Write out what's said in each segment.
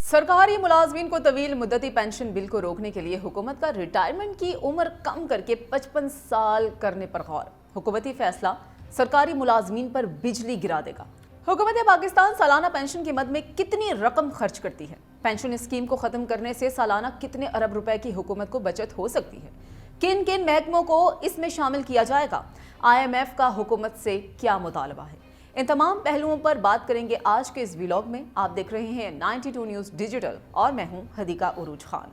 सरकारी मुलाजमीन को तवील मुद्दती पेंशन बिल को रोकने के लिए हुकूमत का रिटायरमेंट की उम्र कम करके 55 साल करने पर गौर। हुकूमती फैसला सरकारी मुलाजमीन पर बिजली गिरा देगा। हुकूमत पाकिस्तान सालाना पेंशन की मद में कितनी रकम खर्च करती है? पेंशन स्कीम को खत्म करने से सालाना कितने अरब रुपए की हुकूमत को बचत हो सकती है? किन किन महकमों को इसमें शामिल किया जाएगा? IMF का हुकूमत से क्या मुतालबा है? इन तमाम पहलुओं पर बात करेंगे आज के इस व्लॉग में। आप देख रहे हैं 92 न्यूज़ डिजिटल और मैं हूं हदीका उरूज खान।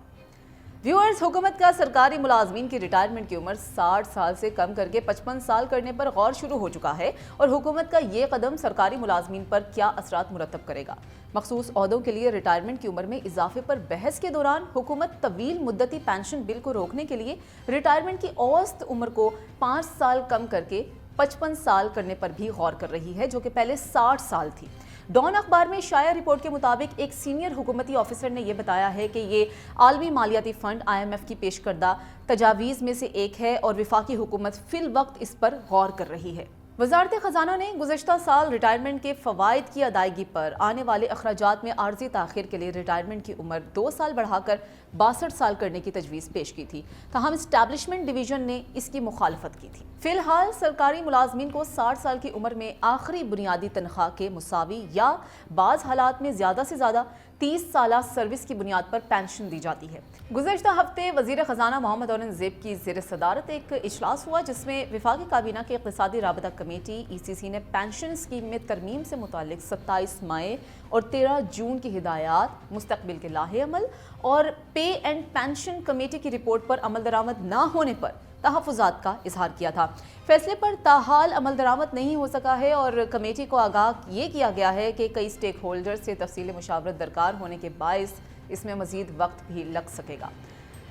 व्यूअर्स, हुकूमत का सरकारी मुलाजमीन की रिटायरमेंट की उम्र 60 साल से कम करके 55 साल करने पर गौर शुरू हो चुका है और हुकूमत का ये कदम सरकारी मुलाजमीन पर क्या असरात मुरतब करेगा। मखसूस ओहदों के लिए रिटायरमेंट की उम्र में इजाफे पर बहस के दौरान हुकूमत तवील मुद्दती पेंशन बिल को रोकने के लिए रिटायरमेंट की औसत उम्र को 5 साल कम करके 55 साल करने पर भी गौर कर रही है, जो कि पहले 60 साल थी। डॉन अखबार में शाया रिपोर्ट के मुताबिक एक सीनियर हुकूमती ऑफिसर ने यह बताया है कि ये आलमी मालियाती फंड IMF की पेश करदा तजावीज़ में से एक है और विफाकी हुकूमत फिल वक्त इस पर गौर कर रही है। वजारत खजाना ने गुज़श्ता साल रिटायरमेंट के फ़वाइद की अदायगी पर आने वाले अखराजात में आर्जी ताख़ीर के लिए रिटायरमेंट की उम्र 2 साल बढ़ाकर 62 साल करने की तजवीज़ पेश की थी। ताहम इस्टेब्लिशमेंट डिवीज़न ने इसकी मुखालफत की थी। फिलहाल सरकारी मुलाजमीन को 60 साल की उम्र में आखिरी बुनियादी तनख्वाह के मुसावी या बाज़ हालात में ज़्यादा से ज़्यादा 30 साला सर्विस की बुनियाद पर पेंशन दी जाती है। गुज़श्ता हफ्ते वज़ीर ख़जाना मोहम्मद औरंगज़ेब की ज़ेर सदारत एक इजलास हुआ, जिसमें विफाकी काबीना की इक़्तिसादी राबता कमेटी ECC ने पेंशन स्कीम में तरमीम से मुतालिक 27 मई और 13 जून की हिदायत, मुस्तक़बिल के लाहे अमल और पे एंड पेंशन कमेटी की रिपोर्ट पर अमल दरामद न होने पर तहफ़्फ़ुज़ात का इजहार किया था। फैसले पर ताहाल अमल दरामद नहीं हो सका है और कमेटी को आगाह ये किया गया है कि कई स्टेक होल्डर से तफसील मुशावरत दरकार होने के बायस इसमें मज़ीद वक्त भी लग सकेगा।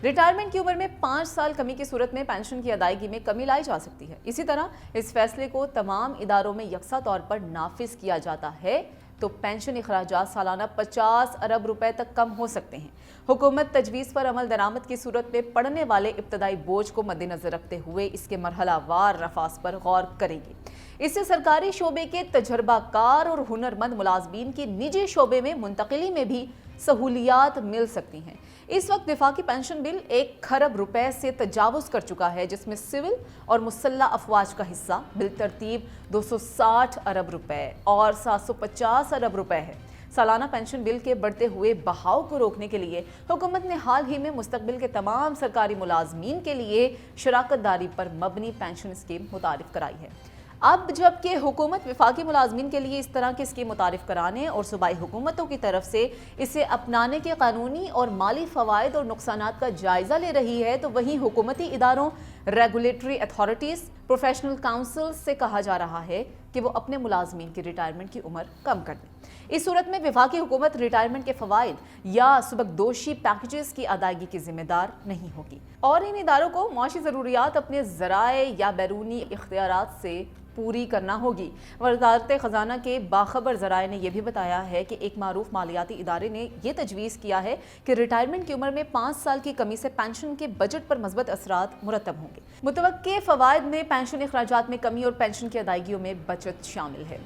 रिटायरमेंट की उम्र में 5 साल कमी की सूरत में पेंशन की अदायगी में कमी लाई जा सकती है। इसी तरह इस फैसले को तमाम इदारों में यकसा तौर पर नाफिज किया जाता है तो पेंशन अखराजात सालाना 50 अरब रुपए तक कम हो सकते हैं। हुकूमत तजवीज़ पर अमल दरामद की सूरत में पड़ने वाले इब्तदाई बोझ को मद्देनजर रखते हुए इसके मरहलावार रफास पर गौर करेगी। इससे सरकारी शोबे के तजर्बाकार और हुनरमंद मुलाजमीन की निजी शोबे में मुंतकिली में भी सहूलियात मिल सकती हैं। इस वक्त विफाकी पेंशन बिल 1 खरब रुपए से तजावुज़ कर चुका है, जिसमें सिविल और मुसल्ला अफवाज का हिस्सा बिल तरतीब 260 अरब रुपए और 750 अरब रुपए है। सालाना पेंशन बिल के बढ़ते हुए बहाव को रोकने के लिए हुकूमत ने हाल ही में मुस्तकबिल के तमाम सरकारी मुलाजमीन के लिए शराकत दारी पर मबनी पेंशन स्कीम मुतारिफ कराई है। अब जबकि हुकूमत विफाकी मुलाजमीन के लिए इस तरह की स्कीम मुतारिफ कराने और सूबाई हुकूमतों की तरफ से इसे अपनाने के कानूनी और माली फ़वाइद और नुकसानात का जायज़ा ले रही है, तो वहीं हुकूमती इदारों, रेगुलेटरी अथॉरिटीज़, प्रोफेशनल काउंसिल से कहा जा रहा है कि वो अपने मुलाजमीन की रिटायरमेंट की उम्र कम कर दें। इस सूरत में विफाकी हुकूमत रिटायरमेंट के फ़वाइद या सुबकदोशी पैकेजेस की अदायगी की जिम्मेदार नहीं होगी और इन इदारों को मौशी ज़रूरियात अपने ज़राए या बैरूनी इख्तियारात से पूरी करना होगी। वज़ारत ख़जाना के बाखबर ज़राए ने यह भी बताया है कि एक मारूफ मालियाती इदारे ने यह तजवीज़ किया है कि रिटायरमेंट की उम्र में 5 साल की कमी से पेंशन के बजट पर मस्बत असरात मुरतब होंगे। मुतवक्के फ़वाइद में पेंशन अखराजात में कमी और पेंशन की अदायगियों में बचत शामिल है।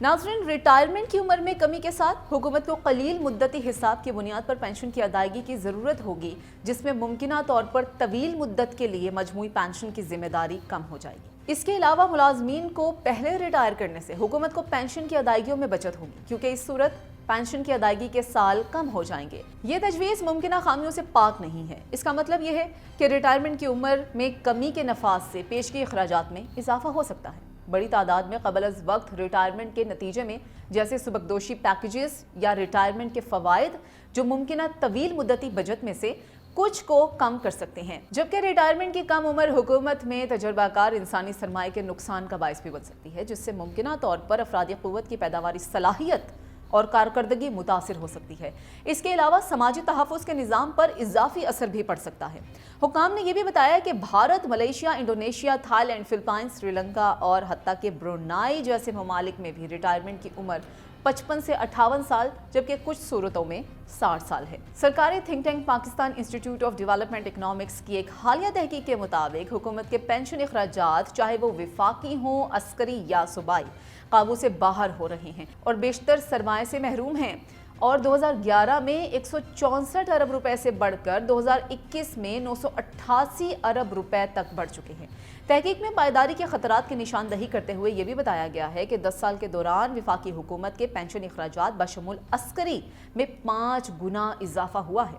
नाज़रीन, रिटायरमेंट की उम्र में कमी के साथ हुकूमत को कलील मुद्दती हिसाब की बुनियाद पर पेंशन की अदायगी की ज़रूरत होगी, जिसमें मुमकिना तौर पर तवील मुद्दत के लिए मजमूई पेंशन की जिम्मेदारी कम हो जाएगी। इसके अलावा मुलाजमीन को पहले रिटायर करने से हुकूमत को पेंशन की अदायगियों में बचत होगी, क्योंकि इस सूरत पेंशन की अदायगी के साल कम हो जाएंगे। ये तजवीज़ मुमकिना खामियों से पाक नहीं है। इसका मतलब यह है कि रिटायरमेंट की उम्र में कमी के नफाज से पेशगी अखराजात में इजाफा हो सकता है। बड़ी तादाद में क़बल अज़ वक्त रिटायरमेंट के नतीजे में, जैसे सुबकदोशी पैकेजेस या रिटायरमेंट के फ़वाइद, जो मुमकिना तवील मुद्दती बजट में से कुछ को कम कर सकते हैं, जबकि रिटायरमेंट की कम उम्र हुकूमत में तजर्बाकार इंसानी सरमाए के नुकसान का बायस भी बन सकती है, जिससे मुमकिना तौर पर अफरादी क़ुव्वत की पैदावारी सलाहियत और कारकर्दगी मुतासिर हो सकती है। इसके अलावा समाजी तहफ़्फ़ुज़ के निज़ाम पर इजाफी असर भी पड़ सकता है। हुक्काम ने यह भी बताया कि Bharat, Malaysia, Indonesia, Thailand, Philippine, Sri Lanka और हत्ता के ब्रुनाई जैसे ममालिक में भी रिटायरमेंट की उम्र 55 से 58 साल, जबकि कुछ सूरतों में 60 साल है। सरकारी think tank Pakistan institute of development economics की एक हालिया तहकीक के मुताबिक हुकूमत के पेंशन अखराजात, चाहे वो विफाकी हों, अस्करी या सूबाई, काबू से बाहर हो रहे हैं और बेशतर सरमाए से महरूम हैं और 2011 में 164 अरब रुपए से बढ़कर 2021 में 988 अरब रुपए तक बढ़ चुके हैं। तहकीक में पायदारी के खतरात की निशानदही करते हुए ये भी बताया गया है कि 10 साल के दौरान वफाकी हुकूमत के पेंशन अखराजात बशमूल अस्करी में 5 गुना इजाफा हुआ है।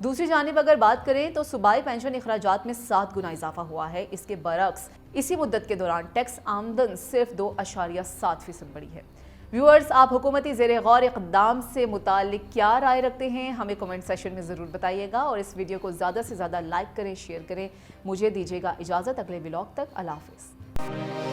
दूसरी जानिब अगर बात करें तो सूबाई पेंशन अखराजात में 7 गुना इजाफा हुआ है। इसके बरक्स इसी मुद्दत के दौरान टैक्स आमदन सिर्फ 2.7% बढ़ी है। व्यूअर्स, आप हुकूमती ज़ेरे गौर इक़दाम से मुतालिक क्या राय रखते हैं, हमें कमेंट सेक्शन में ज़रूर बताइएगा और इस वीडियो को ज़्यादा से ज़्यादा लाइक करें, शेयर करें। मुझे दीजिएगा इजाज़त, अगले व्लॉग तक अल्लाह हाफ़िज़।